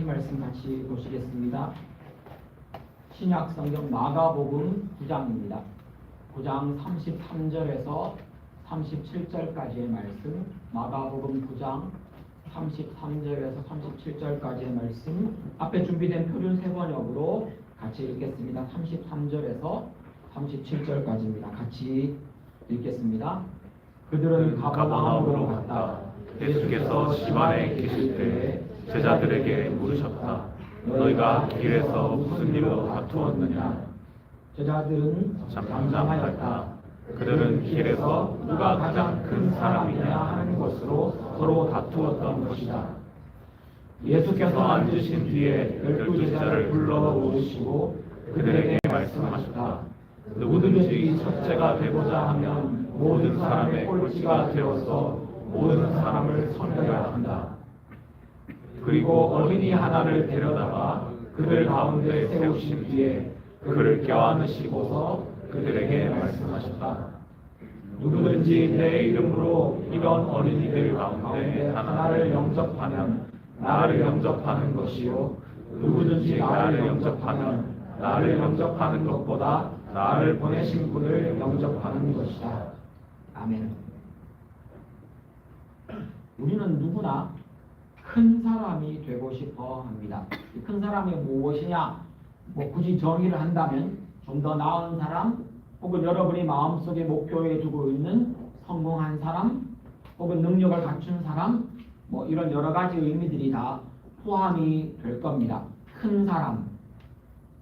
하나님 말씀 같이 보시겠습니다. 신약 성경 마가복음 9장입니다. 9장 33절에서 37절까지의 말씀, 마가복음 9장 33절에서 37절까지의 말씀, 앞에 준비된 표준 세번역으로 같이 읽겠습니다. 33절에서 37절까지입니다. 같이 읽겠습니다. 그들은 가버나움으로 갔다. 예수께서 집안에 계실 때에 제자들에게 물으셨다. 너희가 길에서 무슨 일로 다투었느냐? 제자들은 잠잠하였다. 그들은 길에서 누가 가장 큰 사람이냐 하는 것으로 서로 다투었던 것이다. 예수께서 앉으신 뒤에 12제자를 불러 모으시고 그들에게 말씀하셨다. 누구든지 첫째가 되고자 하면 모든 사람의 꼴찌가 되어서 모든 사람을 섬겨야 한다. 그리고 어린이 하나를 데려다가 그들 가운데 세우신 뒤에 그를 껴안으시고서 그들에게 말씀하셨다. 누구든지 내 이름으로 이런 어린이들 가운데 하나를 영접하면 나를 영접하는 것이요, 누구든지 나를 영접하면 나를 영접하는 것보다 나를 보내신 분을 영접하는 것이다. 아멘. 우리는 누구나 큰 사람이 되고 싶어 합니다. 큰 사람이 무엇이냐? 굳이 정의를 한다면 좀 더 나은 사람, 혹은 여러분이 마음속에 목표에 두고 있는 성공한 사람, 혹은 능력을 갖춘 사람, 이런 여러 가지 의미들이 다 포함이 될 겁니다. 큰 사람.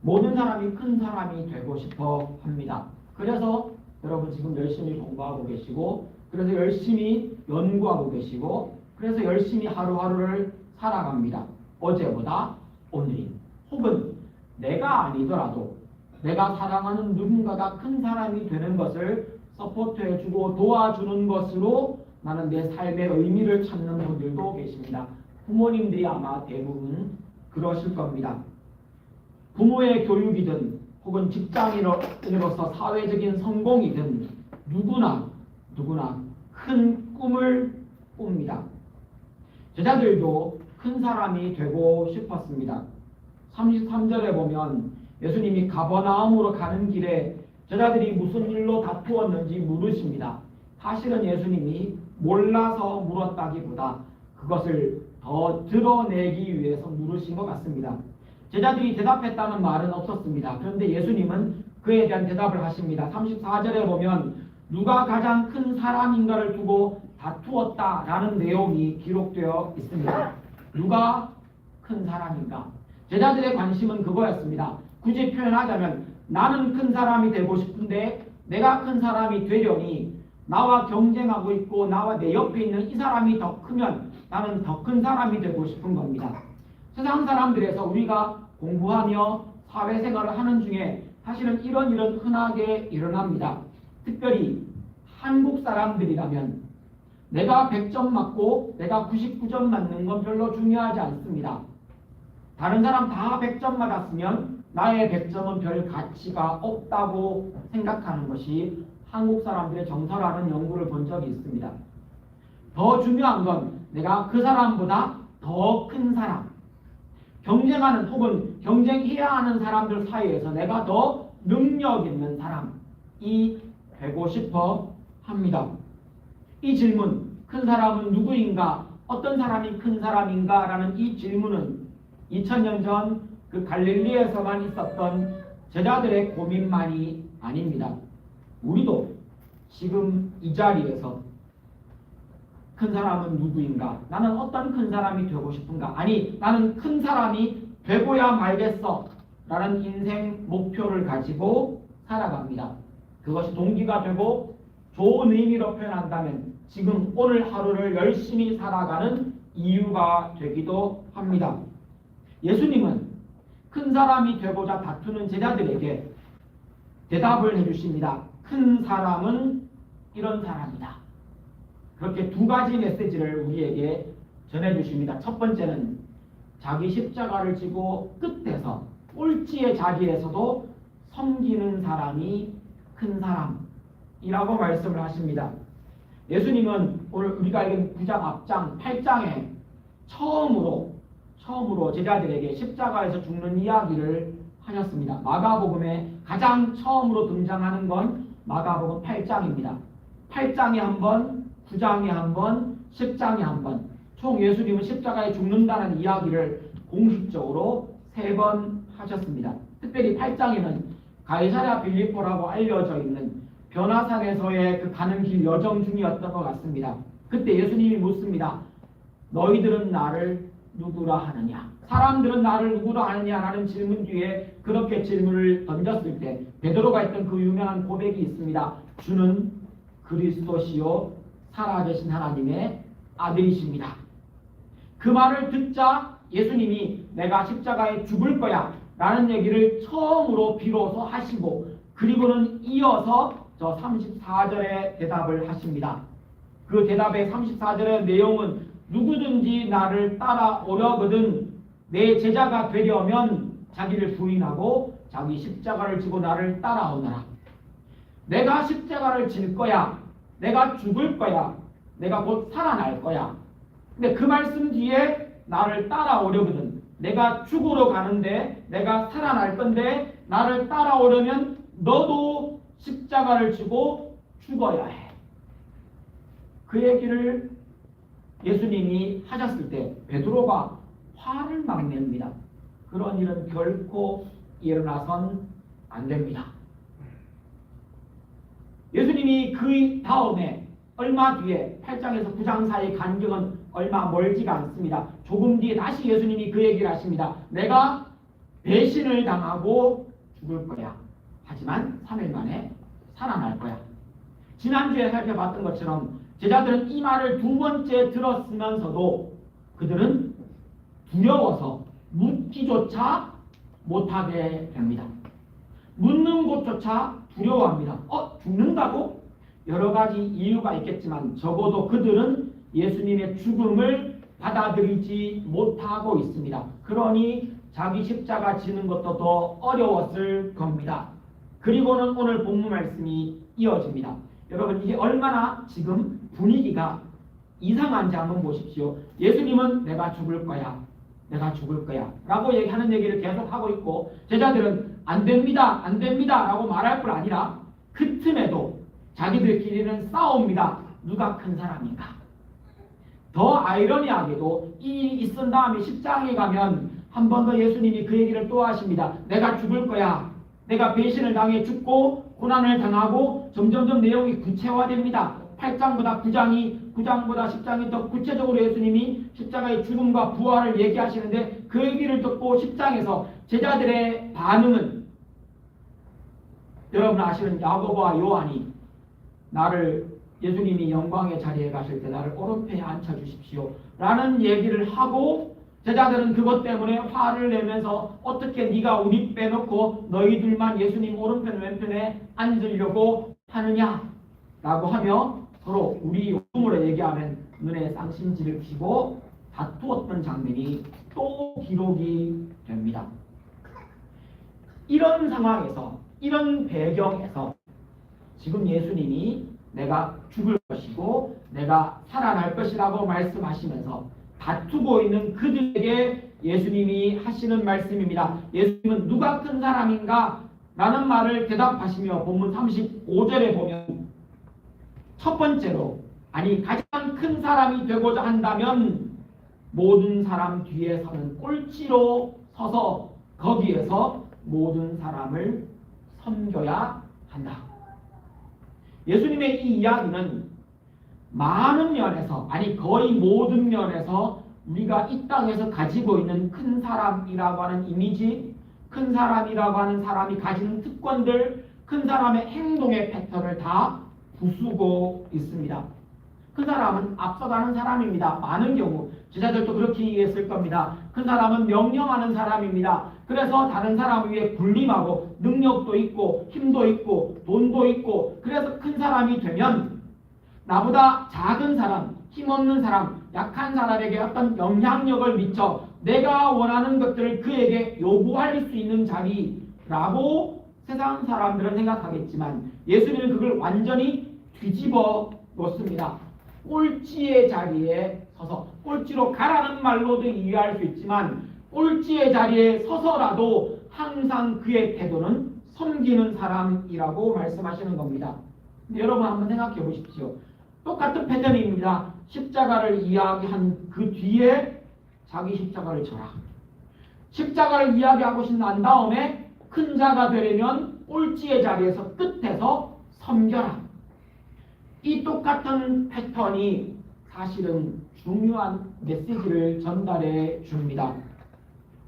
모든 사람이 큰 사람이 되고 싶어 합니다. 그래서 여러분 지금 열심히 공부하고 계시고, 그래서 열심히 연구하고 계시고, 그래서 열심히 하루하루를 살아갑니다. 어제보다 오늘이. 혹은 내가 아니더라도 내가 사랑하는 누군가가 큰 사람이 되는 것을 서포트해주고 도와주는 것으로 나는 내 삶의 의미를 찾는 분들도 계십니다. 부모님들이 아마 대부분 그러실 겁니다. 부모의 교육이든 혹은 직장인으로서 사회적인 성공이든 누구나 큰 꿈을 꿉니다. 제자들도 큰 사람이 되고 싶었습니다. 33절에 보면 예수님이 가버나움으로 가는 길에 제자들이 무슨 일로 다투었는지 물으십니다. 사실은 예수님이 몰라서 물었다기보다 그것을 더 드러내기 위해서 물으신 것 같습니다. 제자들이 대답했다는 말은 없었습니다. 그런데 예수님은 그에 대한 대답을 하십니다. 34절에 보면 누가 가장 큰 사람인가를 두고 다투었다라는 내용이 기록되어 있습니다. 누가 큰 사람인가? 제자들의 관심은 그거였습니다. 굳이 표현하자면 나는 큰 사람이 되고 싶은데 내가 큰 사람이 되려니 나와 경쟁하고 있고 나와 내 옆에 있는 이 사람이 더 크면 나는 더 큰 사람이 되고 싶은 겁니다. 세상 사람들에서 우리가 공부하며 사회생활을 하는 중에 사실은 이런 일은 흔하게 일어납니다. 특별히 한국 사람들이라면 내가 100점 맞고 내가 99점 맞는 건 별로 중요하지 않습니다. 다른 사람 다 100점 맞았으면 나의 100점은 별 가치가 없다고 생각하는 것이 한국 사람들의 정서라는 연구를 본 적이 있습니다. 더 중요한 건 내가 그 사람보다 더 큰 사람, 경쟁하는 혹은 경쟁해야 하는 사람들 사이에서 내가 더 능력 있는 사람이 되고 싶어 합니다. 이 질문, 큰 사람은 누구인가? 어떤 사람이 큰 사람인가? 라는 이 질문은 2000년 전 그 갈릴리에서만 있었던 제자들의 고민만이 아닙니다. 우리도 지금 이 자리에서 큰 사람은 누구인가? 나는 어떤 큰 사람이 되고 싶은가? 아니, 나는 큰 사람이 되고야 말겠어 라는 인생 목표를 가지고 살아갑니다. 그것이 동기가 되고 좋은 의미로 표현한다면 지금 오늘 하루를 열심히 살아가는 이유가 되기도 합니다. 예수님은 큰 사람이 되고자 다투는 제자들에게 대답을 해주십니다. 큰 사람은 이런 사람이다. 그렇게 두 가지 메시지를 우리에게 전해주십니다. 첫 번째는 자기 십자가를 지고 끝에서 꼴찌의 자리에서도 섬기는 사람이 큰 사람이라고 말씀을 하십니다. 예수님은 오늘 우리가 읽은 9장 앞장 8장에 처음으로 처음으로 제자들에게 십자가에서 죽는 이야기를 하셨습니다. 마가복음에 가장 처음으로 등장하는 건 마가복음 8장입니다. 8장에 한 번, 9장에 한 번, 10장에 한 번, 총 예수님은 십자가에 죽는다는 이야기를 공식적으로 3번 하셨습니다. 특별히 8장에는 가이사랴 빌립보라고 알려져 있는 변화산에서의 그 가는 길 여정 중이었던 것 같습니다. 그때 예수님이 묻습니다. 너희들은 나를 누구라 하느냐? 사람들은 나를 누구라 하느냐라는 질문 뒤에 그렇게 질문을 던졌을 때 베드로가 했던 그 유명한 고백이 있습니다. 주는 그리스도시요 살아계신 하나님의 아들이십니다. 그 말을 듣자 예수님이 내가 십자가에 죽을 거야 라는 얘기를 처음으로 비로소 하시고 그리고는 이어서 저 34절의 대답을 하십니다. 그 대답의 34절의 내용은 누구든지 나를 따라오려거든 내 제자가 되려면 자기를 부인하고 자기 십자가를 지고 나를 따라오너라. 내가 십자가를 질 거야. 내가 죽을 거야. 내가 곧 살아날 거야. 근데 그 말씀 뒤에 나를 따라오려거든. 내가 죽으러 가는데 내가 살아날 건데 나를 따라오려면 너도 십자가를 지고 죽어야 해. 그 얘기를 예수님이 하셨을 때 베드로가 화를 막 냅니다. 그런 일은 결코 일어나선 안 됩니다. 예수님이 그 다음에 얼마 뒤에 8장에서 9장 사이 간격은 얼마 멀지가 않습니다. 조금 뒤에 다시 예수님이 그 얘기를 하십니다. 내가 배신을 당하고 죽을 거야. 하지만 3일 만에 살아날 거야. 지난주에 살펴봤던 것처럼 제자들은 이 말을 2번째 들었으면서도 그들은 두려워서 묻기조차 못하게 됩니다. 묻는 것조차 두려워합니다. 죽는다고? 여러 가지 이유가 있겠지만 적어도 그들은 예수님의 죽음을 받아들이지 못하고 있습니다. 그러니 자기 십자가 지는 것도 더 어려웠을 겁니다. 그리고는 오늘 본문 말씀이 이어집니다. 여러분 이게 얼마나 지금 분위기가 이상한지 한번 보십시오. 예수님은 내가 죽을 거야. 내가 죽을 거야. 라고 하는 얘기를 계속 하고 있고 제자들은 안 됩니다. 안 됩니다. 라고 말할 뿐 아니라 그 틈에도 자기들끼리는 싸웁니다. 누가 큰 사람인가. 더 아이러니하게도 이 일이 있은 다음에 10장에 가면 한 번 더 예수님이 그 얘기를 또 하십니다. 내가 죽을 거야. 내가 배신을 당해 죽고 고난을 당하고 점점점 내용이 구체화됩니다. 8장보다 9장보다 10장이 더 구체적으로 예수님이 십자가의 죽음과 부활을 얘기하시는데 그 얘기를 듣고 10장에서 제자들의 반응은 여러분 아시는 야고보와 요한이 나를 예수님이 영광의 자리에 가실 때 나를 오른편에 앉혀주십시오 라는 얘기를 하고 제자들은 그것 때문에 화를 내면서 어떻게 네가 우리 빼놓고 너희들만 예수님 오른편 왼편에 앉으려고 하느냐 라고 하며 서로 우리 용어로 얘기하면 눈에 쌍심지를 피고 다투었던 장면이 또 기록이 됩니다. 이런 상황에서 이런 배경에서 지금 예수님이 내가 죽을 것이고 내가 살아날 것이라고 말씀하시면서 다투고 있는 그들에게 예수님이 하시는 말씀입니다. 예수님은 누가 큰 사람인가? 라는 말을 대답하시며 본문 35절에 보면 첫 번째로 가장 큰 사람이 되고자 한다면 모든 사람 뒤에 서는 꼴찌로 서서 거기에서 모든 사람을 섬겨야 한다. 예수님의 이 이야기는 많은 면에서 거의 모든 면에서 우리가 이 땅에서 가지고 있는 큰 사람이라고 하는 이미지, 큰 사람이라고 하는 사람이 가지는 특권들, 큰 사람의 행동의 패턴을 다 부수고 있습니다. 큰 사람은 앞서가는 사람입니다. 많은 경우 제자들도 그렇게 이해했을 겁니다. 큰 사람은 명령하는 사람입니다. 그래서 다른 사람 위에 군림하고 능력도 있고 힘도 있고 돈도 있고 그래서 큰 사람이 되면 나보다 작은 사람, 힘없는 사람, 약한 사람에게 어떤 영향력을 미쳐 내가 원하는 것들을 그에게 요구할 수 있는 자리라고 세상 사람들은 생각하겠지만 예수님은 그걸 완전히 뒤집어 놓습니다. 꼴찌의 자리에 서서, 꼴찌로 가라는 말로도 이해할 수 있지만 꼴찌의 자리에 서서라도 항상 그의 태도는 섬기는 사람이라고 말씀하시는 겁니다. 근데 여러분 한번 생각해 보십시오. 똑같은 패턴입니다. 십자가를 이야기한 그 뒤에 자기 십자가를 져라. 십자가를 이야기하고 난 다음에 큰 자가 되려면 꼴찌의 자리에서 끝에서 섬겨라. 이 똑같은 패턴이 사실은 중요한 메시지를 전달해 줍니다.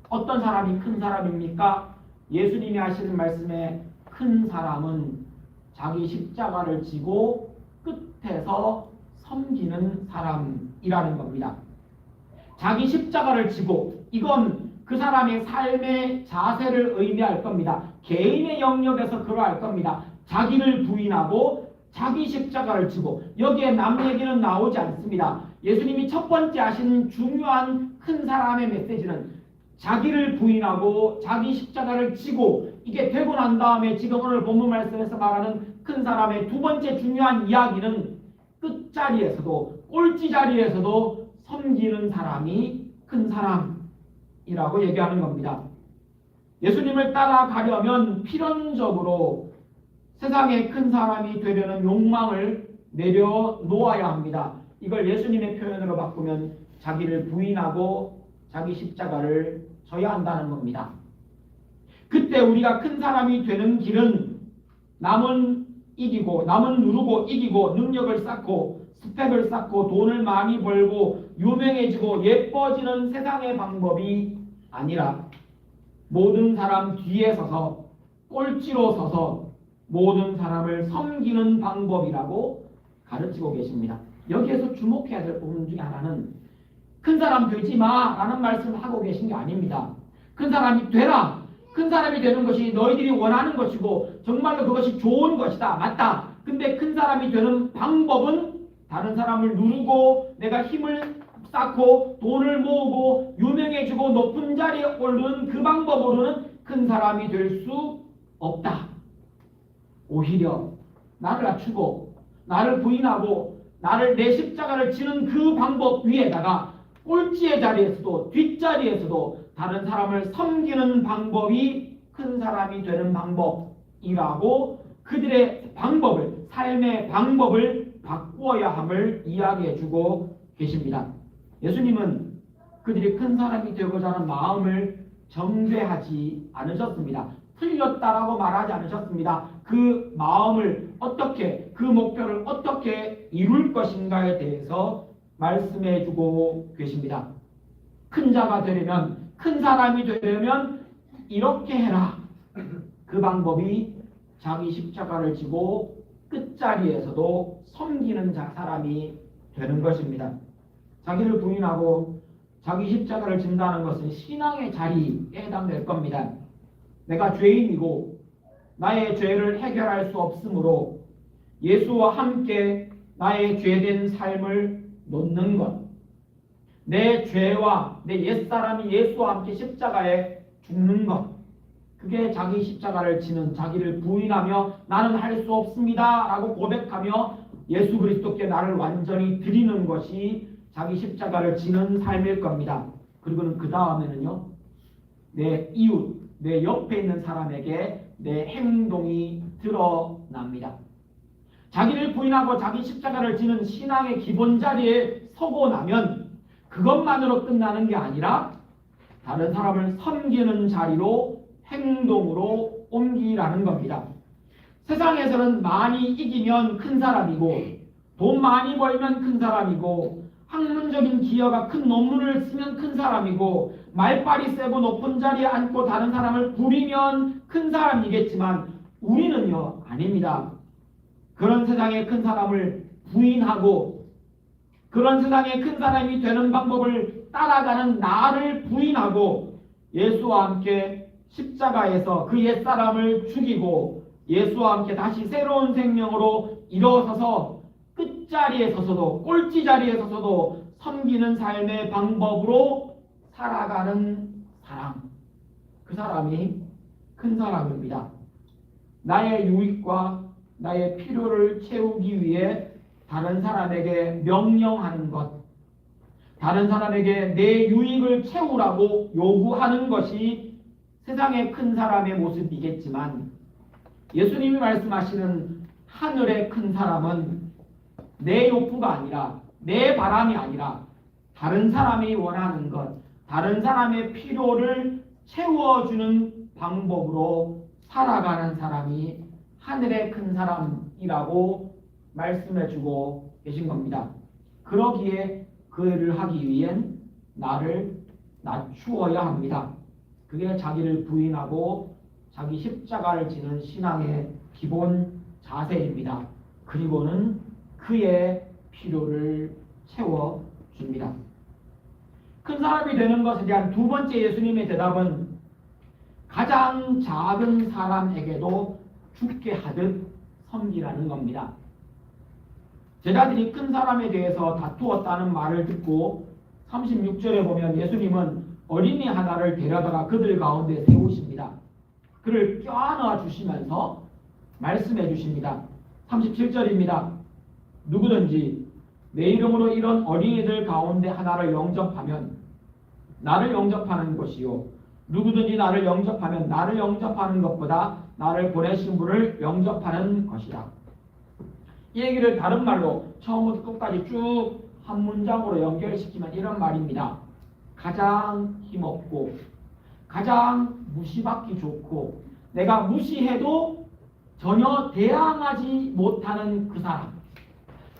어떤 사람이 큰 사람입니까? 예수님이 하시는 말씀에 큰 사람은 자기 십자가를 지고 끝에서 섬기는 사람이라는 겁니다. 자기 십자가를 지고, 이건 그 사람의 삶의 자세를 의미할 겁니다. 개인의 영역에서 그러할 겁니다. 자기를 부인하고 자기 십자가를 지고, 여기에 남 얘기는 나오지 않습니다. 예수님이 첫 번째 하신 중요한 큰 사람의 메시지는 자기를 부인하고 자기 십자가를 지고, 이게 되고 난 다음에 지금 오늘 본문 말씀에서 말하는 큰 사람의 두 번째 중요한 이야기는 끝자리에서도, 꼴찌 자리에서도 섬기는 사람이 큰 사람이라고 얘기하는 겁니다. 예수님을 따라가려면 필연적으로 세상에 큰 사람이 되려는 욕망을 내려놓아야 합니다. 이걸 예수님의 표현으로 바꾸면 자기를 부인하고 자기 십자가를 져야 한다는 겁니다. 그때 우리가 큰 사람이 되는 길은 남은 이기고, 남은 누르고 이기고, 능력을 쌓고 스펙을 쌓고 돈을 많이 벌고 유명해지고 예뻐지는 세상의 방법이 아니라 모든 사람 뒤에 서서, 꼴찌로 서서 모든 사람을 섬기는 방법이라고 가르치고 계십니다. 여기에서 주목해야 될 부분 중에 하나는 큰 사람 되지 마 라는 말씀을 하고 계신 게 아닙니다. 큰 사람이 되라. 큰 사람이 되는 것이 너희들이 원하는 것이고 정말로 그것이 좋은 것이다. 맞다. 근데 큰 사람이 되는 방법은 다른 사람을 누르고 내가 힘을 쌓고 돈을 모으고 유명해지고 높은 자리에 오르는 그 방법으로는 큰 사람이 될 수 없다. 오히려 나를 낮추고 나를 부인하고 나를 내 십자가를 지는 그 방법 위에다가 꼴찌의 자리에서도 뒷자리에서도 다른 사람을 섬기는 방법이 큰 사람이 되는 방법이라고 그들의 방법을, 삶의 방법을 바꾸어야 함을 이야기해주고 계십니다. 예수님은 그들이 큰 사람이 되고자 하는 마음을 정죄하지 않으셨습니다. 틀렸다라고 말하지 않으셨습니다. 그 마음을 어떻게, 그 목표를 어떻게 이룰 것인가에 대해서 말씀해주고 계십니다. 큰 자가 되려면, 큰 사람이 되려면 이렇게 해라. 그 방법이 자기 십자가를 지고 끝자리에서도 섬기는 사람이 되는 것입니다. 자기를 부인하고 자기 십자가를 진다는 것은 신앙의 자리에 해당될 겁니다. 내가 죄인이고 나의 죄를 해결할 수 없으므로 예수와 함께 나의 죄된 삶을 놓는 것, 내 죄와 내 옛사람이 예수와 함께 십자가에 죽는 것, 그게 자기 십자가를 지는, 자기를 부인하며 나는 할 수 없습니다 라고 고백하며 예수 그리스도께 나를 완전히 드리는 것이 자기 십자가를 지는 삶일 겁니다. 그리고는 그 다음에는요, 내 이웃, 내 옆에 있는 사람에게 내 행동이 드러납니다. 자기를 부인하고 자기 십자가를 지는 신앙의 기본 자리에 서고 나면 그것만으로 끝나는 게 아니라 다른 사람을 섬기는 자리로 행동으로 옮기라는 겁니다. 세상에서는 많이 이기면 큰 사람이고 돈 많이 벌면 큰 사람이고 학문적인 기여가 큰 논문을 쓰면 큰 사람이고 말빨이 세고 높은 자리에 앉고 다른 사람을 부리면 큰 사람이겠지만 우리는요, 아닙니다. 그런 세상에 큰 사람을 부인하고 그런 세상에 큰 사람이 되는 방법을 따라가는 나를 부인하고 예수와 함께 십자가에서 그 옛사람을 죽이고 예수와 함께 다시 새로운 생명으로 일어서서 끝자리에 서서도 꼴찌 자리에 서서도 섬기는 삶의 방법으로 살아가는 사람, 그 사람이 큰 사람입니다. 나의 유익과 나의 필요를 채우기 위해 다른 사람에게 명령하는 것, 다른 사람에게 내 유익을 채우라고 요구하는 것이 세상의 큰 사람의 모습이겠지만 예수님이 말씀하시는 하늘의 큰 사람은 내 욕구가 아니라 내 바람이 아니라 다른 사람이 원하는 것, 다른 사람의 필요를 채워주는 방법으로 살아가는 사람이 하늘의 큰 사람이라고 말씀해주고 계신 겁니다. 그러기에 그 일을 하기 위hen 나를 낮추어야 합니다. 그게 자기를 부인하고 자기 십자가를 지는 신앙의 기본 자세입니다. 그리고는 그의 필요를 채워줍니다. 큰 사람이 되는 것에 대한 두 번째 예수님의 대답은 가장 작은 사람에게도 죽게 하듯 섬기라는 겁니다. 제자들이 큰 사람에 대해서 다투었다는 말을 듣고 36절에 보면 예수님은 어린이 하나를 데려다가 그들 가운데 세우십니다. 그를 껴안아 주시면서 말씀해 주십니다. 37절입니다. 누구든지 내 이름으로 이런 어린이들 가운데 하나를 영접하면 나를 영접하는 것이요 누구든지 나를 영접하면 나를 영접하는 것보다 나를 보내신 분을 영접하는 것이다. 이 얘기를 다른 말로 처음부터 끝까지 쭉 한 문장으로 연결시키면 이런 말입니다. 가장 힘없고 가장 무시받기 좋고 내가 무시해도 전혀 대항하지 못하는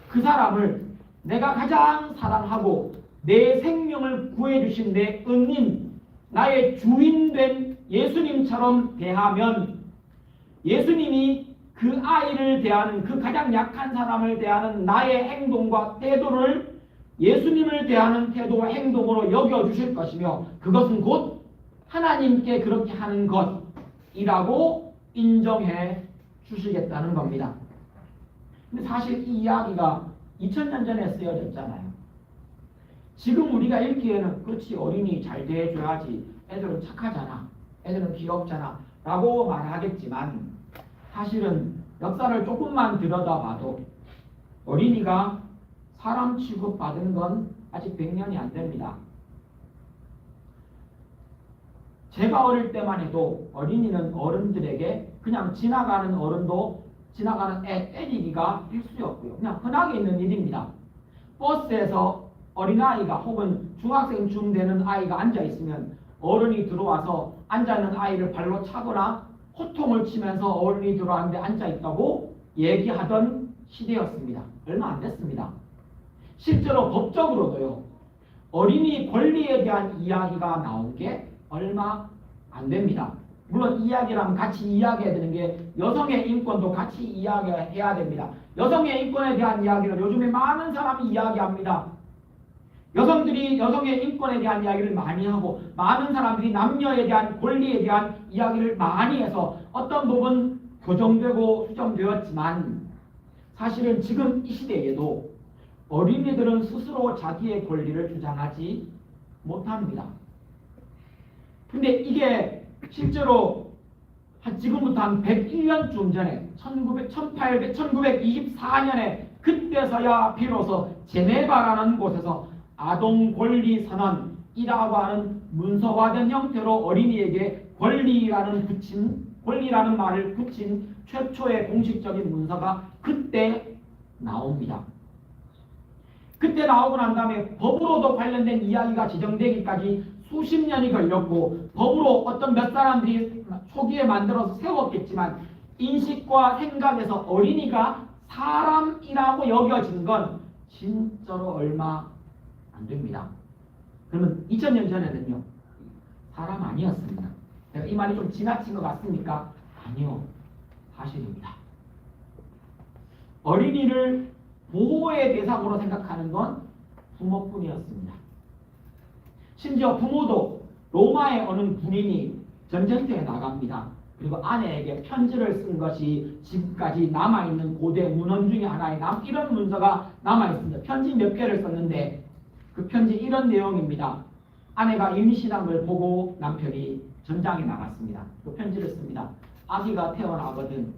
그 사람을 내가 가장 사랑하고 내 생명을 구해주신 내 은인, 나의 주인된 예수님처럼 대하면 예수님이 그 아이를 대하는 그 가장 약한 사람을 대하는 나의 행동과 태도를 예수님을 대하는 태도와 행동으로 여겨주실 것이며 그것은 곧 하나님께 그렇게 하는 것이라고 인정해 주시겠다는 겁니다. 근데 사실 이 이야기가 2000년 전에 쓰여졌잖아요. 지금 우리가 읽기에는 그렇지 어린이 잘 대해줘야지 애들은 착하잖아 애들은 귀엽잖아 라고 말하겠지만 사실은 역사를 조금만 들여다봐도 어린이가 사람 취급받은 건 아직 100년이 안 됩니다. 제가 어릴 때만 해도 어린이는 어른들에게 그냥 지나가는 어른도 지나가는 애 때리기가 필수였고요. 그냥 흔하게 있는 일입니다. 버스에서 어린아이가 혹은 중학생쯤 되는 아이가 앉아있으면 어른이 들어와서 앉아있는 아이를 발로 차거나 호통을 치면서 어른이 들어왔는데 앉아있다고 얘기하던 시대였습니다. 얼마 안 됐습니다. 실제로 법적으로도요. 어린이 권리에 대한 이야기가 나온 게 얼마 안 됩니다. 물론 이야기라면 같이 이야기해야 되는 게 여성의 인권도 같이 이야기해야 됩니다. 여성의 인권에 대한 이야기를 요즘에 많은 사람이 이야기합니다. 여성들이 여성의 인권에 대한 이야기를 많이 하고 많은 사람들이 남녀에 대한 권리에 대한 이야기를 많이 해서 어떤 부분 교정되고 수정되었지만 사실은 지금 이 시대에도 어린이들은 스스로 자기의 권리를 주장하지 못합니다. 근데 이게 실제로 지금부터 한 101년쯤 전에 1924년에 그때서야 비로소 제네바라는 곳에서 아동권리선언이라고 하는 문서화된 형태로 어린이에게 권리라는 말을 붙인 최초의 공식적인 문서가 그때 나옵니다. 그때 나오고 난 다음에 법으로도 관련된 이야기가 지정되기까지 수십 년이 걸렸고 법으로 어떤 몇 사람들이 초기에 만들어서 세웠겠지만 인식과 생각에서 어린이가 사람이라고 여겨진 건 진짜로 얼마 안 됩니다. 그러면 2000년 전에는요. 사람 아니었습니다. 내가 이 말이 좀 지나친 것 같습니까? 아니요. 사실입니다. 어린이를 보호의 대상으로 생각하는 건 부모뿐이었습니다. 심지어 부모도 로마의 어느 군인이 전쟁터에 나갑니다. 그리고 아내에게 편지를 쓴 것이 지금까지 남아있는 고대 문헌 중에 하나의 이런 문서가 남아있습니다. 편지 몇 개를 썼는데 그 편지 이런 내용입니다. 아내가 임신한 보고 남편이 전장에 나갔습니다. 그 편지를 씁니다. 아기가 태어나거든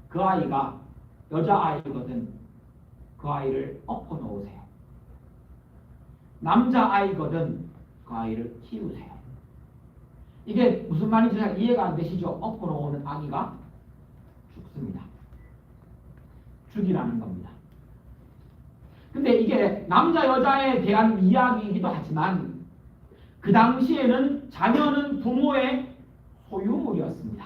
그 아이가 여자아이거든 그 아이를 엎어놓으세요. 남자아이거든 그 아이를 키우세요. 이게 무슨 말인지 잘 이해가 안 되시죠? 엎어로 오는 아기가 죽습니다. 죽이라는 겁니다. 근데 이게 남자 여자에 대한 이야기이기도 하지만 그 당시에는 자녀는 부모의 소유물이었습니다.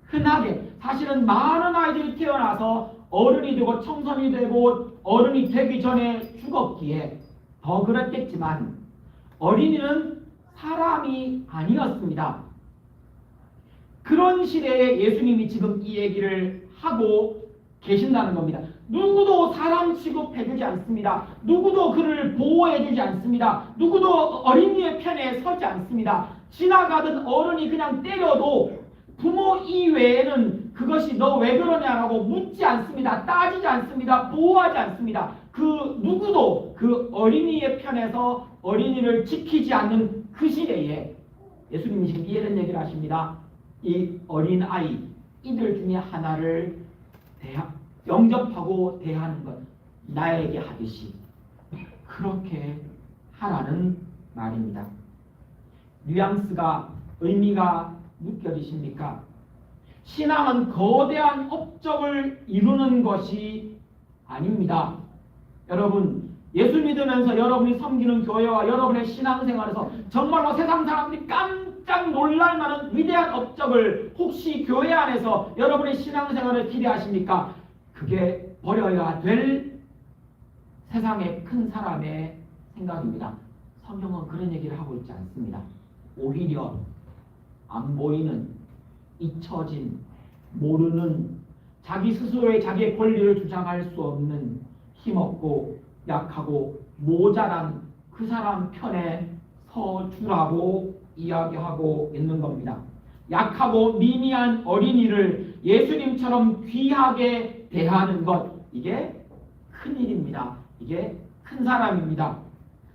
흔하게 사실은 많은 아이들이 태어나서 어른이 되고 청소년이 되고 어른이 되기 전에 죽었기에 더 그랬겠지만 어린이는 사람이 아니었습니다. 그런 시대에 예수님이 지금 이 얘기를 하고 계신다는 겁니다. 누구도 사람 취급해주지 않습니다. 누구도 그를 보호해주지 않습니다. 누구도 어린이의 편에 서지 않습니다. 지나가던 어른이 그냥 때려도 부모 이외에는 그것이 너 왜 그러냐라고 묻지 않습니다. 따지지 않습니다. 보호하지 않습니다. 그 누구도 그 어린이의 편에서 어린이를 지키지 않는 그 시대에 예수님이 지금 이런 얘기를 하십니다. 이 어린아이 이들 중에 하나를 영접하고 대하는 것 나에게 하듯이 그렇게 하라는 말입니다. 뉘앙스가 의미가 느껴지십니까? 신앙은 거대한 업적을 이루는 것이 아닙니다. 여러분 예수 믿으면서 여러분이 섬기는 교회와 여러분의 신앙생활에서 정말로 세상 사람들이 깜짝 놀랄 만한 위대한 업적을 혹시 교회 안에서 여러분의 신앙생활을 기대하십니까? 그게 버려야 될 세상의 큰 사람의 생각입니다. 성경은 그런 얘기를 하고 있지 않습니다. 오히려 안 보이는, 잊혀진, 모르는, 자기 스스로의 자기의 권리를 주장할 수 없는 힘없고 약하고 모자란 그 사람 편에 서주라고 이야기하고 있는 겁니다. 약하고 미미한 어린이를 예수님처럼 귀하게 대하는 것, 이게 큰일입니다. 이게 큰 사람입니다.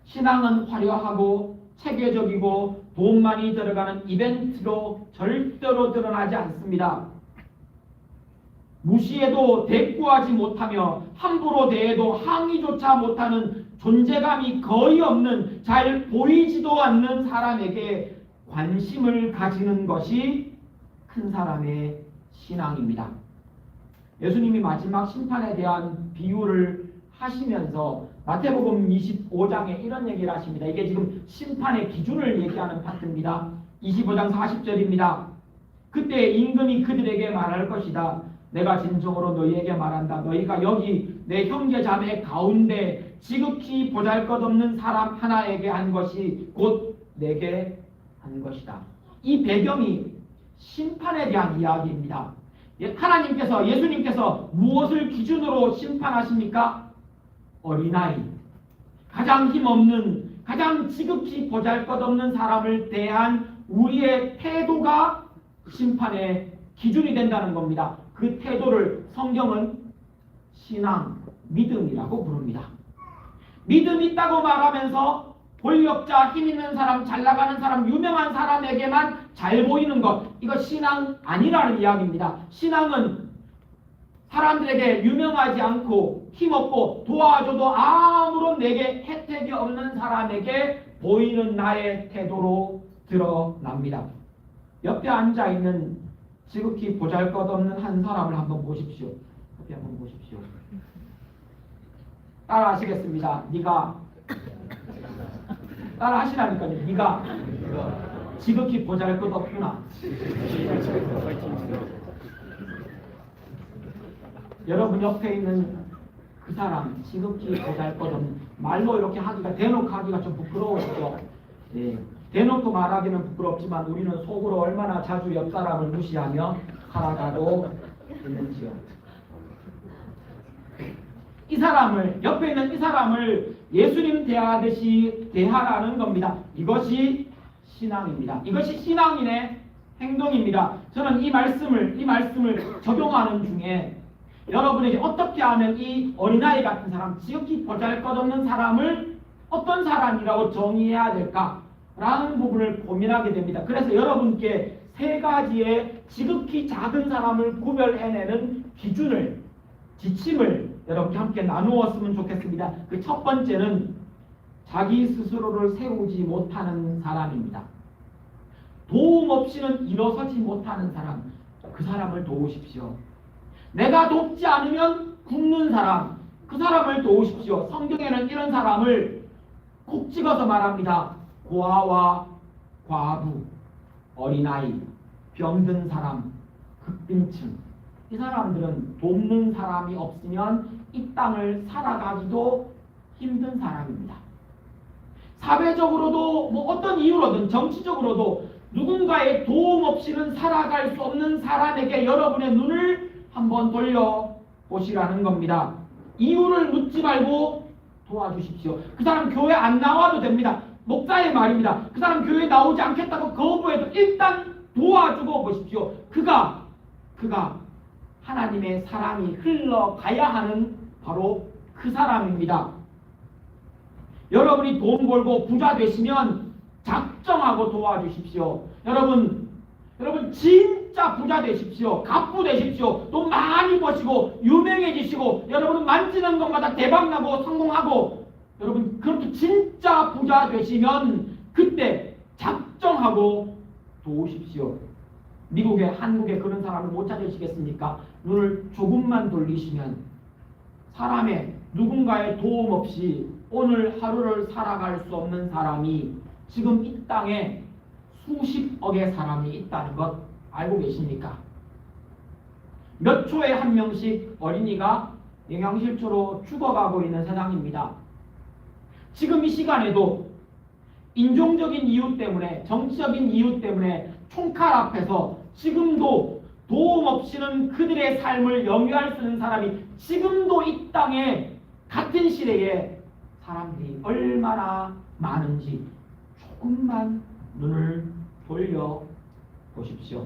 신앙은 화려하고 체계적이고 돈 많이 들어가는 이벤트로 절대로 드러나지 않습니다. 무시해도 대꾸하지 못하며 함부로 대해도 항의조차 못하는 존재감이 거의 없는 잘 보이지도 않는 사람에게 관심을 가지는 것이 큰 사람의 신앙입니다. 예수님이 마지막 심판에 대한 비유를 하시면서 마태복음 25장에 이런 얘기를 하십니다. 이게 지금 심판의 기준을 얘기하는 파트입니다. 25장 40절입니다. 그때 임금이 그들에게 말할 것이다. 내가 진정으로 너희에게 말한다. 너희가 여기 내 형제 자매 가운데 지극히 보잘것없는 사람 하나에게 한 것이 곧 내게 한 것이다. 이 배경이 심판에 대한 이야기입니다. 하나님께서 예수님께서 무엇을 기준으로 심판하십니까? 어린아이, 가장 힘없는, 가장 지극히 보잘것없는 사람을 대한 우리의 태도가 심판의 기준이 된다는 겁니다. 그 태도를 성경은 신앙, 믿음이라고 부릅니다. 믿음 있다고 말하면서 권력자, 힘 있는 사람, 잘 나가는 사람, 유명한 사람에게만 잘 보이는 것, 이거 신앙 아니라는 이야기입니다. 신앙은 사람들에게 유명하지 않고 힘없고 도와줘도 아무런 내게 혜택이 없는 사람에게 보이는 나의 태도로 드러납니다. 옆에 앉아있는 지극히 보잘것없는 한 사람을 한번 보십시오. 옆에 한번 보십시오. 따라 하시겠습니다. 네가 따라 하시라니까요. 네가 지극히 보잘것없구나. 여러분 옆에 있는 그 사람 지극히 보잘것없는, 말로 이렇게 하기가, 대놓고 하기가 좀 부끄러우시죠. 네. 대놓고 말하기는 부끄럽지만 우리는 속으로 얼마나 자주 옆 사람을 무시하며 살아가고 있는지요. 이 사람을, 옆에 있는 이 사람을 예수님 대하듯이 대하라는 겁니다. 이것이 신앙입니다. 이것이 신앙인의 행동입니다. 저는 이 말씀을 적용하는 중에 여러분에게 어떻게 하면 이 어린아이 같은 사람, 지극히 보잘것없는 사람을 어떤 사람이라고 정의해야 될까라는 부분을 고민하게 됩니다. 그래서 여러분께 세 가지의 지극히 작은 사람을 구별해내는 기준을, 지침을 여러분께 함께 나누었으면 좋겠습니다. 그 첫 번째는 자기 스스로를 세우지 못하는 사람입니다. 도움 없이는 일어서지 못하는 사람, 그 사람을 도우십시오. 내가 돕지 않으면 굶는 사람, 그 사람을 도우십시오. 성경에는 이런 사람을 콕 찍어서 말합니다. 고아와 과부, 어린아이, 병든 사람, 극빈층. 이 사람들은 돕는 사람이 없으면 이 땅을 살아가기도 힘든 사람입니다. 사회적으로도 뭐 어떤 이유로든 정치적으로도 누군가의 도움 없이는 살아갈 수 없는 사람에게 여러분의 눈을 한번 돌려보시라는 겁니다. 이유를 묻지 말고 도와주십시오. 그 사람 교회 안 나와도 됩니다. 목사의 말입니다. 그 사람 교회 나오지 않겠다고 거부해도 일단 도와주고 보십시오. 그가 하나님의 사랑이 흘러가야 하는 바로 그 사람입니다. 여러분이 돈 벌고 부자 되시면 작정하고 도와주십시오. 여러분 진짜 부자 되십시오. 갑부 되십시오. 돈 많이 버시고 유명해지시고 여러분은 만지는 것마다 대박나고 성공하고 여러분 그렇게 진짜 부자 되시면 그때 작정하고 도우십시오. 미국에 한국에 그런 사람을 못 찾으시겠습니까? 눈을 조금만 돌리시면 사람의 누군가의 도움 없이 오늘 하루를 살아갈 수 없는 사람이 지금 이 땅에 수십억의 사람이 있다는 것 알고 계십니까? 몇 초에 한 명씩 어린이가 영양실조로 죽어가고 있는 세상입니다. 지금 이 시간에도 인종적인 이유 때문에 정치적인 이유 때문에 총칼 앞에서 지금도 도움 없이는 그들의 삶을 영위할 수 있는 사람이 지금도 이 땅에 같은 시대에 사람들이 얼마나 많은지 조금만 눈을 돌려 보십시오.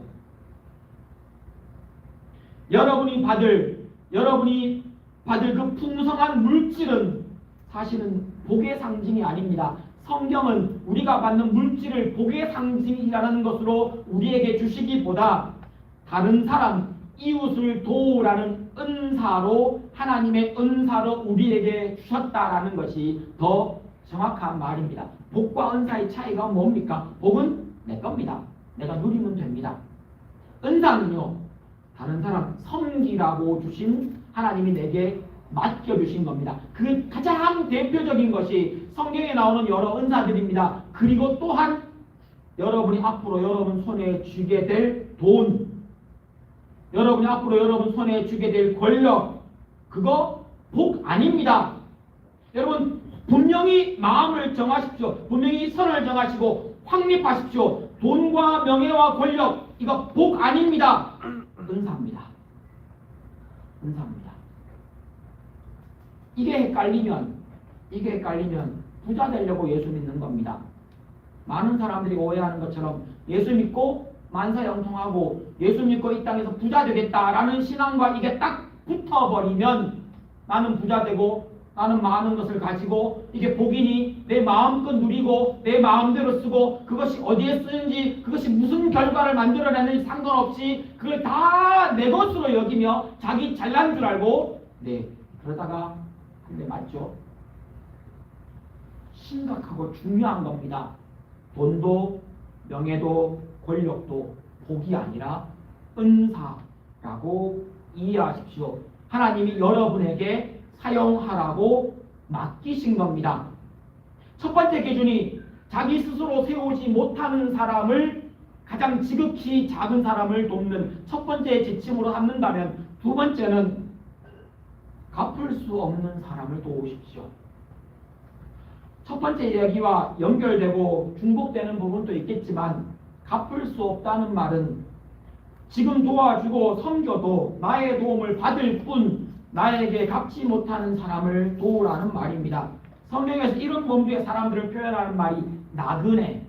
여러분이 받을 그 풍성한 물질은 사실은 복의 상징이 아닙니다. 성경은 우리가 받는 물질을 복의 상징이라는 것으로 우리에게 주시기보다 다른 사람, 이웃을 도우라는 은사로 하나님의 은사로 우리에게 주셨다라는 것이 더 정확한 말입니다. 복과 은사의 차이가 뭡니까? 복은 내 겁니다. 내가 누리면 됩니다. 은사는요, 다른 사람 섬기라고 주신 하나님이 내게 맡겨주신 겁니다. 그 가장 대표적인 것이 성경에 나오는 여러 은사들입니다. 그리고 또한 여러분이 앞으로 여러분 손에 쥐게 될 돈, 여러분이 앞으로 여러분 손에 쥐게 될 권력, 그거 복 아닙니다. 여러분 분명히 마음을 정하십시오. 분명히 선을 정하시고 확립하십시오. 돈과 명예와 권력, 이거 복 아닙니다. 은사입니다. 은사입니다. 이게 헷갈리면 부자 되려고 예수 믿는 겁니다. 많은 사람들이 오해하는 것처럼 예수 믿고 만사형통하고 예수 믿고 이 땅에서 부자 되겠다라는 신앙과 이게 딱 붙어버리면 나는 부자 되고 나는 많은 것을 가지고 이게 복이니 내 마음껏 누리고 내 마음대로 쓰고 그것이 어디에 쓰는지 그것이 무슨 결과를 만들어내는지 상관없이 그걸 다 내 것으로 여기며 자기 잘난 줄 알고 그러다가 근데 맞죠? 심각하고 중요한 겁니다. 돈도 명예도 권력도 복이 아니라 은사라고 이해하십시오. 하나님이 여러분에게 사용하라고 맡기신 겁니다. 첫 번째 기준이 자기 스스로 세우지 못하는 사람을 가장 지극히 작은 사람을 돕는 첫 번째 지침으로 삼는다면 두 번째는 갚을 수 없는 사람을 도우십시오. 첫 번째 이야기와 연결되고 중복되는 부분도 있겠지만 갚을 수 없다는 말은 지금 도와주고 섬겨도 나의 도움을 받을 뿐 나에게 갚지 못하는 사람을 도우라는 말입니다. 성경에서 이런 범주의 사람들을 표현하는 말이 나그네.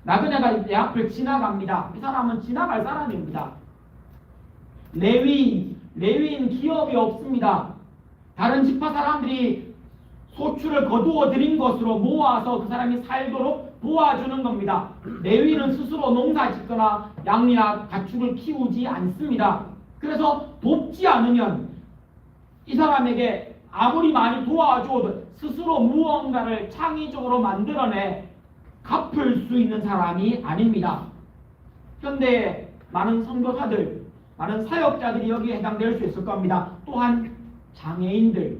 나그네가 내 앞을 지나갑니다. 이 사람은 지나갈 사람입니다. 레위인 기업이 없습니다. 다른 지파 사람들이 소출을 거두어 들인 것으로 모아서 그 사람이 살도록 도와주는 겁니다. 레위는 스스로 농사 짓거나 양이나 가축을 키우지 않습니다. 그래서 돕지 않으면 이 사람에게 아무리 많이 도와줘도 스스로 무언가를 창의적으로 만들어내 갚을 수 있는 사람이 아닙니다. 현대 많은 선교사들, 많은 사역자들이 여기에 해당될 수 있을 겁니다. 또한 장애인들,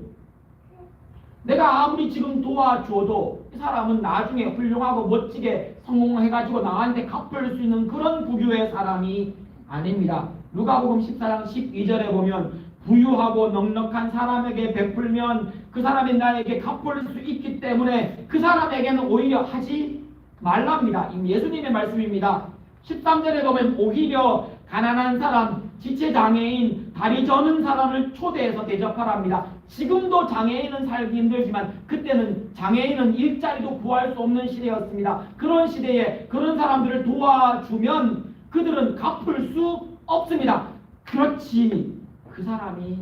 내가 아무리 지금 도와줘도 이 사람은 나중에 훌륭하고 멋지게 성공해가지고 나한테 갚을 수 있는 그런 부류의 사람이 아닙니다. 누가복음 14장 12절에 보면 부유하고 넉넉한 사람에게 베풀면 그 사람이 나에게 갚을 수 있기 때문에 그 사람에게는 오히려 하지 말랍니다. 이 예수님의 말씀입니다. 13절에 보면 오히려 가난한 사람, 지체장애인, 다리 저는 사람을 초대해서 대접하랍니다. 지금도 장애인은 살기 힘들지만 그때는 장애인은 일자리도 구할 수 없는 시대였습니다. 그런 시대에 그런 사람들을 도와주면 그들은 갚을 수 없습니다. 그렇지, 그 사람이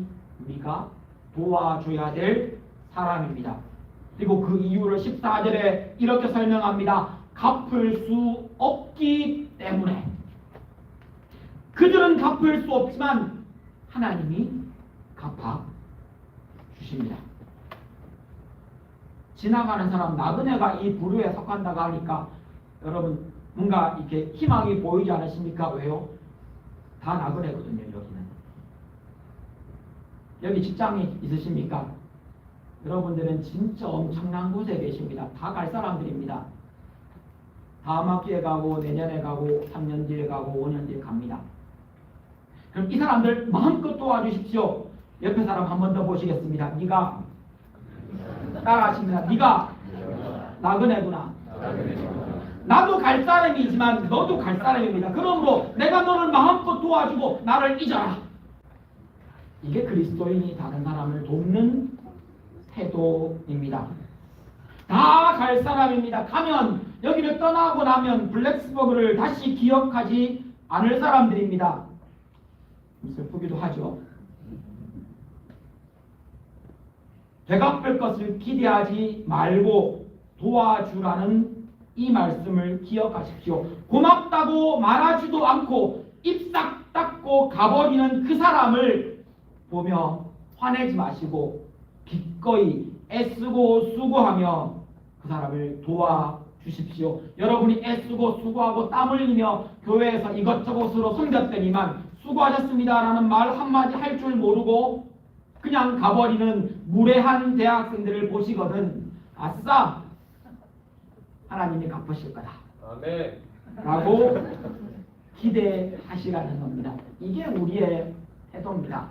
우리가 도와줘야 될 사람입니다. 그리고 그 이유를 14절에 이렇게 설명합니다. 갚을 수 없기 때문에. 그들은 갚을 수 없지만 하나님이 갚아 주십니다. 지나가는 사람, 나그네가 이 부류에 속한다고 하니까 여러분 뭔가 이렇게 희망이 보이지 않으십니까? 왜요? 다 나그네거든요. 여기 직장이 있으십니까? 여러분들은 진짜 엄청난 곳에 계십니다. 다 갈 사람들입니다. 다음 학기에 가고 내년에 가고 3년 뒤에 가고 5년 뒤에 갑니다. 그럼 이 사람들 마음껏 도와주십시오. 옆에 사람 한 번 더 보시겠습니다. 네가 따라하십니다. 네가 나그네구나. 나도 갈 사람이지만 너도 갈 사람입니다. 그러므로 내가 너를 마음껏 도와주고 나를 잊어라. 이게 그리스도인이 다른 사람을 돕는 태도입니다. 다 갈 사람입니다. 가면 여기를 떠나고 나면 블랙스버그를 다시 기억하지 않을 사람들입니다. 슬프기도 하죠. 되갚을 것을 기대하지 말고 도와주라는 이 말씀을 기억하십시오. 고맙다고 말하지도 않고 입싹 닦고 가버리는 그 사람을 보며 화내지 마시고 기꺼이 애쓰고 수고하며 그 사람을 도와주십시오. 여러분이 애쓰고 수고하고 땀 흘리며 교회에서 이것저것으로 섬겼더니만 수고하셨습니다 라는 말 한마디 할 줄 모르고 그냥 가버리는 무례한 대학생들을 보시거든 아싸! 하나님이 갚으실 거다 아멘. 라고 기대하시라는 겁니다. 이게 우리의 태도입니다.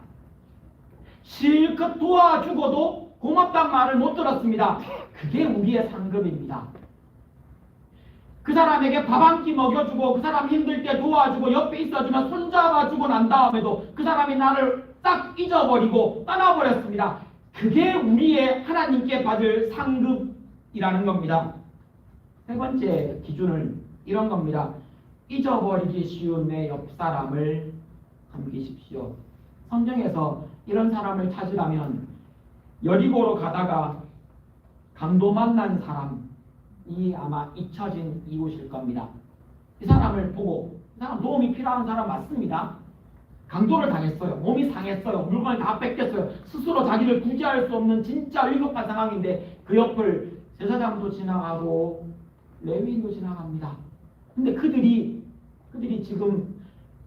실컷 도와주고도 고맙단 말을 못 들었습니다. 그게 우리의 상급입니다. 그 사람에게 밥 한 끼 먹여주고 그 사람 힘들 때 도와주고 옆에 있어주면 손잡아주고 난 다음에도 그 사람이 나를 딱 잊어버리고 떠나버렸습니다. 그게 우리의 하나님께 받을 상급이라는 겁니다. 세 번째 기준은 이런 겁니다. 잊어버리기 쉬운 내 옆사람을 섬기십시오. 성경에서 이런 사람을 찾으라면 여리고로 가다가 강도 만난 사람이 아마 잊혀진 이웃일 겁니다. 이 사람을 보고 이 사람 도움이 필요한 사람 맞습니다. 강도를 당했어요. 몸이 상했어요. 물건을 다 뺏겼어요. 스스로 자기를 구제할 수 없는 진짜 위급한 상황인데 그 옆을 제사장도 지나가고 레위인도 지나갑니다. 근데 그들이 지금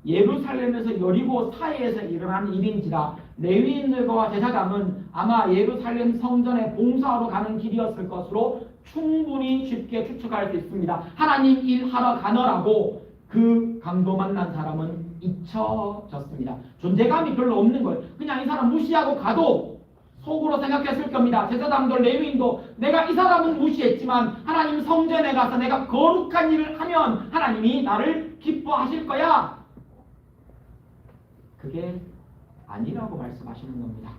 예루살렘에서 여리고 사이에서 일어난 일인지라 레위인들과 제사장은 아마 예루살렘 성전에 봉사하러 가는 길이었을 것으로 충분히 쉽게 추측할 수 있습니다. 하나님 일하러 가느라고 그 강도 만난 사람은 잊혀졌습니다. 존재감이 별로 없는 거예요. 그냥 이 사람 무시하고 가도 속으로 생각했을 겁니다. 제사장도 레위인도 내가 이 사람은 무시했지만 하나님 성전에 가서 내가 거룩한 일을 하면 하나님이 나를 기뻐하실 거야. 그게 아니라고 말씀하시는 겁니다.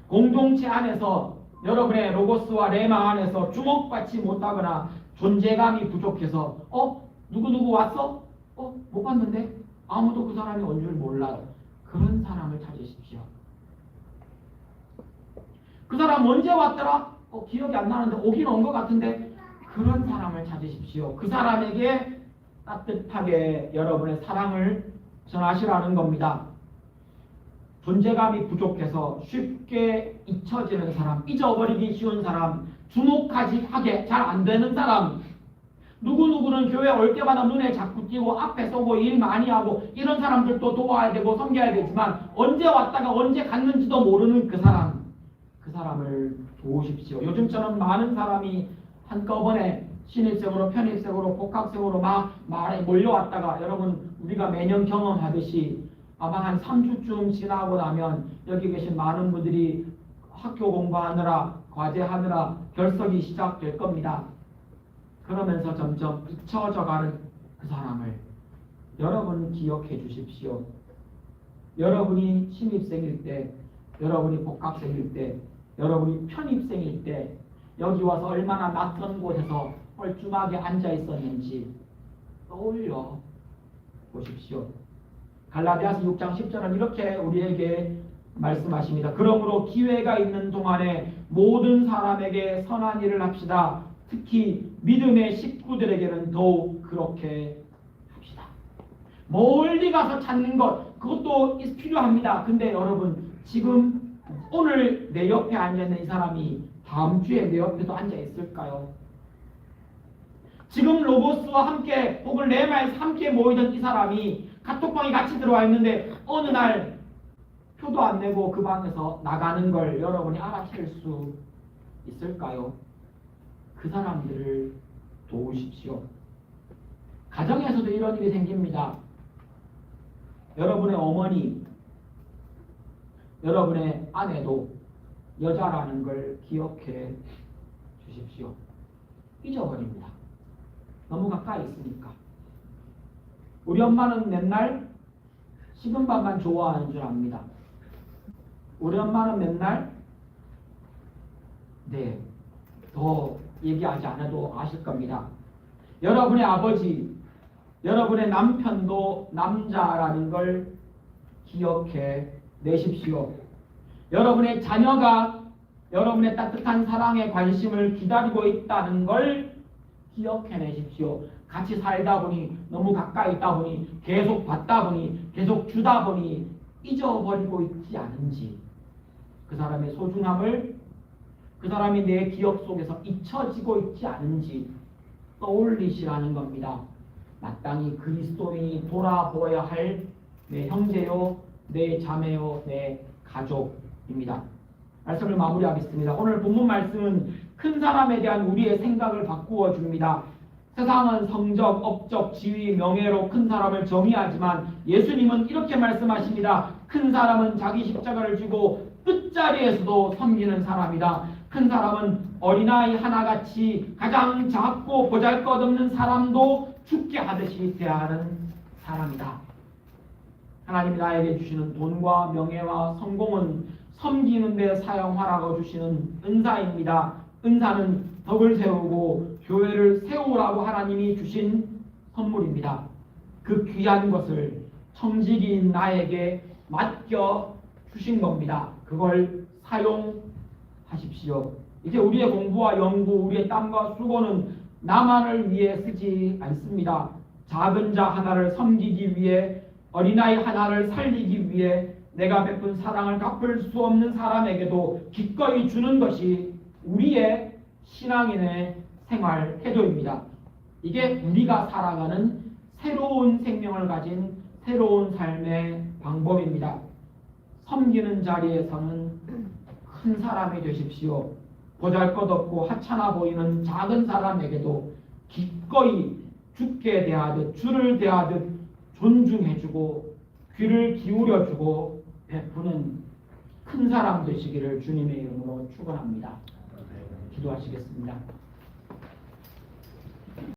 공동체 안에서 여러분의 로고스와 레마 안에서 주목받지 못하거나 존재감이 부족해서 누구누구 왔어? 못 봤는데? 아무도 그 사람이 온 줄 몰라요. 그런 사람을 찾으십시오. 그 사람 언제 왔더라? 기억이 안 나는데 오긴 온 것 같은데? 그런 사람을 찾으십시오. 그 사람에게 따뜻하게 여러분의 사랑을 전하시라는 겁니다. 존재감이 부족해서 쉽게 잊혀지는 사람, 잊어버리기 쉬운 사람, 주목하지 하게 잘 안 되는 사람, 누구누구는 교회 올 때마다 눈에 자꾸 띄고 앞에 서고 일 많이 하고 이런 사람들도 도와야 되고 섬겨야 되지만 언제 왔다가 언제 갔는지도 모르는 그 사람을 도우십시오. 요즘처럼 많은 사람이 한꺼번에 신입생으로 편입생으로 복학생으로 막 몰려왔다가 여러분 우리가 매년 경험하듯이 아마 한 3주쯤 지나고 나면 여기 계신 많은 분들이 학교 공부하느라 과제하느라 결석이 시작될 겁니다. 그러면서 점점 잊혀져가는 그 사람을 여러분 기억해 주십시오. 여러분이 신입생일 때, 여러분이 복학생일 때, 여러분이 편입생일 때 여기 와서 얼마나 낯선 곳에서 뻘쭘하게 앉아 있었는지 떠올려 보십시오. 갈라디아서 6장 10절은 이렇게 우리에게 말씀하십니다. 그러므로 기회가 있는 동안에 모든 사람에게 선한 일을 합시다. 특히 믿음의 식구들에게는 더욱 그렇게 합시다. 멀리 가서 찾는 것 그것도 필요합니다. 근데 여러분 지금 오늘 내 옆에 앉아있는 이 사람이 다음 주에 내 옆에도 앉아 있을까요? 지금 로고스와 함께 혹은 레마에서 함께 모이던 이 사람이 카톡방에 같이 들어와 있는데 어느 날 표도 안 내고 그 방에서 나가는 걸 여러분이 알아챌 수 있을까요? 그 사람들을 도우십시오. 가정에서도 이런 일이 생깁니다. 여러분의 어머니, 여러분의 아내도 여자라는 걸 기억해 주십시오. 잊어버립니다. 너무 가까이 있으니까. 우리 엄마는 맨날 식은 밥만 좋아하는 줄 압니다. 우리 엄마는 맨날 더 얘기하지 않아도 아실 겁니다. 여러분의 아버지, 여러분의 남편도 남자라는 걸 기억해 내십시오. 여러분의 자녀가 여러분의 따뜻한 사랑에 관심을 기다리고 있다는 걸 기억해 내십시오. 같이 살다 보니 너무 가까이 있다 보니 계속 받다 보니 계속 주다 보니 잊어버리고 있지 않은지 그 사람의 소중함을 그 사람이 내 기억 속에서 잊혀지고 있지 않은지 떠올리시라는 겁니다. 마땅히 그리스도인이 돌아보아야 할 내 형제요, 내 자매요, 내 가족입니다. 말씀을 마무리하겠습니다. 오늘 본문 말씀은 큰 사람에 대한 우리의 생각을 바꾸어 줍니다. 세상은 성적, 업적, 지위, 명예로 큰 사람을 정의하지만 예수님은 이렇게 말씀하십니다. 큰 사람은 자기 십자가를 지고 끝자리에서도 섬기는 사람이다. 큰 사람은 어린아이 하나같이 가장 작고 보잘것없는 사람도 죽게 하듯이 대하는 사람이다. 하나님이 나에게 주시는 돈과 명예와 성공은 섬기는 데 사용하라고 주시는 은사입니다. 은사는 덕을 세우고 교회를 세우라고 하나님이 주신 선물입니다. 그 귀한 것을 청지기인 나에게 맡겨 주신 겁니다. 그걸 사용하십시오. 이제 우리의 공부와 연구, 우리의 땀과 수고는 나만을 위해 쓰지 않습니다. 작은 자 하나를 섬기기 위해, 어린아이 하나를 살리기 위해 내가 베푼 사랑을 갚을 수 없는 사람에게도 기꺼이 주는 것이 우리의 신앙인의 생활 태도입니다. 이게 우리가 살아가는 새로운 생명을 가진 새로운 삶의 방법입니다. 섬기는 자리에서는 큰 사람이 되십시오. 보잘것없고 하찮아 보이는 작은 사람에게도 기꺼이 주께 대하듯 주를 대하듯 존중해주고 귀를 기울여주고 베푸는 큰 사람 되시기를 주님의 이름으로 축원합니다. 기도하시겠습니다.